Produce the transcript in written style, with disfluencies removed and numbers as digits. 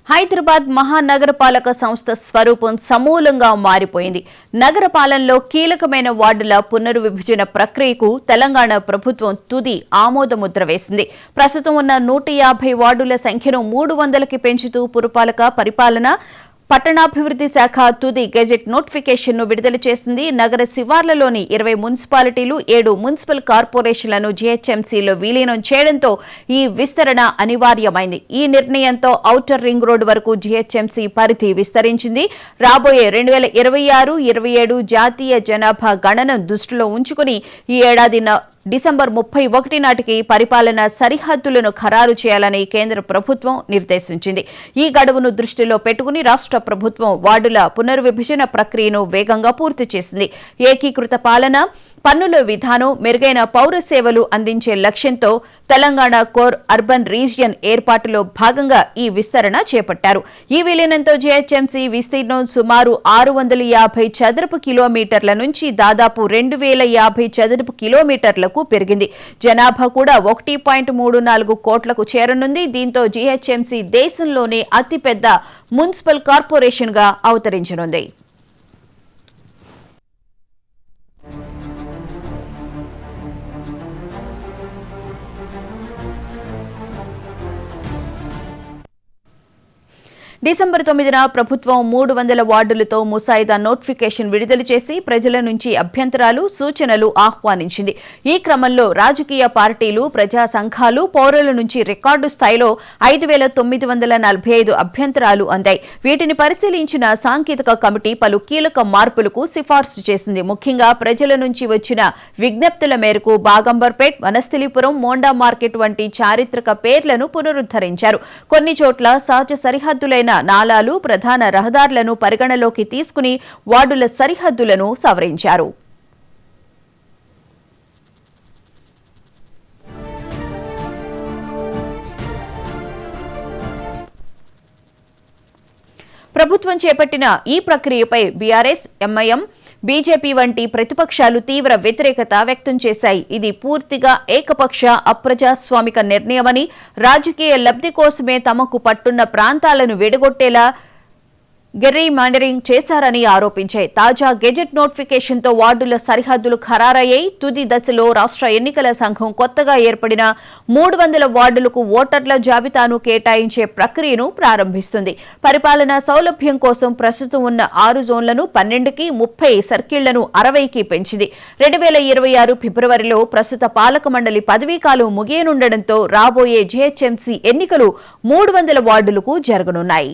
హైదరాబాద్ మహానగరపాలక సంస్థ స్వరూపం సమూలంగా మారిపోయింది. నగర పాలనలో కీలకమైన వార్డుల పునర్విభజన ప్రక్రియకు తెలంగాణ ప్రభుత్వం తుది ఆమోదముద్ర వేసింది. ప్రస్తుతం ఉన్న 150 వార్డుల సంఖ్యను 300కి పెంచుతూ పురపాలక పరిపాలన పట్టణాభివృద్ధి శాఖ తుది గెజెట్ నోటిఫికేషన్ను విడుదల చేసింది. నగర శివార్లలోని 20 మున్సిపాలిటీలు 7 మున్సిపల్ కార్పొరేషన్లను జీహెచ్ఎంసీలో విలీనం చేయడంతో ఈ విస్తరణ అనివార్యమైంది. ఈ నిర్ణయంతో ఔటర్ రింగ్ రోడ్డు వరకు జీహెచ్ఎంసీ పరిధి విస్తరించింది. రాబోయే 2026-27 జాతీయ జనాభా గణన దృష్టిలో ఉంచుకుని ఈ ఏడాది డిసెంబర్ 31 నాటికి పరిపాలన సరిహద్దులను ఖరారు చేయాలని కేంద్ర ప్రభుత్వం నిర్దేశించింది. ఈ గడువును దృష్టిలో పెట్టుకుని రాష్ట్ర ప్రభుత్వం వార్డుల పునర్విభజన ప్రక్రియను వేగంగా పూర్తి చేసింది. ఏకీకృత పాలన, పన్నుల విధానం, మెరుగైన పౌర సేవలు అందించే లక్ష్యంతో తెలంగాణ కోర్ అర్బన్ రీజియన్ ఏర్పాటులో భాగంగా ఈ విస్తరణ చేపట్టారు. ఈ విలీనంతో జీహెచ్ఎంసీ విస్తీర్ణం సుమారు 650 చదరపు కిలోమీటర్ల నుంచి దాదాపు 2050 చదరపు కిలోమీటర్లకు పెరిగింది. జనాభా కూడా 1.34 కోట్లకు చేరనుంది. దీంతో జీహెచ్ఎంసీ దేశంలోనే అతిపెద్ద మున్సిపల్ కార్పొరేషన్ గా అవతరించనుంది. డిసెంబర్ 9న ప్రభుత్వం 300 వార్డులతో ముసాయిదా నోటిఫికేషన్ విడుదల చేసి ప్రజల నుంచి అభ్యంతరాలు, సూచనలు ఆహ్వానించింది. ఈ క్రమంలో రాజకీయ పార్టీలు, ప్రజా సంఘాలు, పౌరుల నుంచి రికార్డు స్థాయిలో 5,945 అభ్యంతరాలు అందాయి. వీటిని పరిశీలించిన సాంకేతిక కమిటీ పలు కీలక మార్పులకు సిఫార్సు చేసింది. ముఖ్యంగా ప్రజల నుంచి వచ్చిన విజ్ఞప్తుల మేరకు బాగంబర్పేట్, వనస్థలిపురం, మోండా మార్కెట్ వంటి చారిత్రక పేర్లను పునరుద్ధరించారు. కొన్ని చోట్ల సహజ సరిహద్దులైన నాలాలు, ప్రధాన రహదారులను పరిగణలోకి తీసుకుని వార్డుల సరిహద్దులను సవరించారు. ప్రభుత్వం చేపట్టిన ఈ ప్రక్రియపై బీఆర్ఎస్, ఎంఐఎం, బీజేపీ వంటి ప్రతిపక్షాలు తీవ్ర వ్యతిరేకత వ్యక్తం చేశాయి. ఇది పూర్తిగా ఏకపక్ష అప్రజాస్వామిక నిర్ణయమని, రాజకీయ లబ్ధి కోసమే తమకు పట్టున్న ప్రాంతాలను విడగొట్టేలా గెర్రీమాండరింగ్ చేశారని ఆరోపించాయి. తాజా గెజెట్ నోటిఫికేషన్తో వార్డుల సరిహద్దులు ఖరారయ్యాయి. తుది దశలో రాష్ట్ర ఎన్నికల సంఘం కొత్తగా ఏర్పడిన 300 వార్డులకు ఓటర్ల జాబితాను కేటాయించే ప్రక్రియను ప్రారంభిస్తుంది. పరిపాలనా సౌలభ్యం కోసం ప్రస్తుతం ఉన్న 6 జోన్లను 12కి, 30 సర్కిళ్లను 60కి పెంచింది. 2026 ఫిబ్రవరిలో ప్రస్తుత పాలక మండలి పదవీకాలం ముగియనుండటంతో రాబోయే జీహెచ్ఎంసీ ఎన్నికలు 300 వార్డులకు జరగనున్నాయి.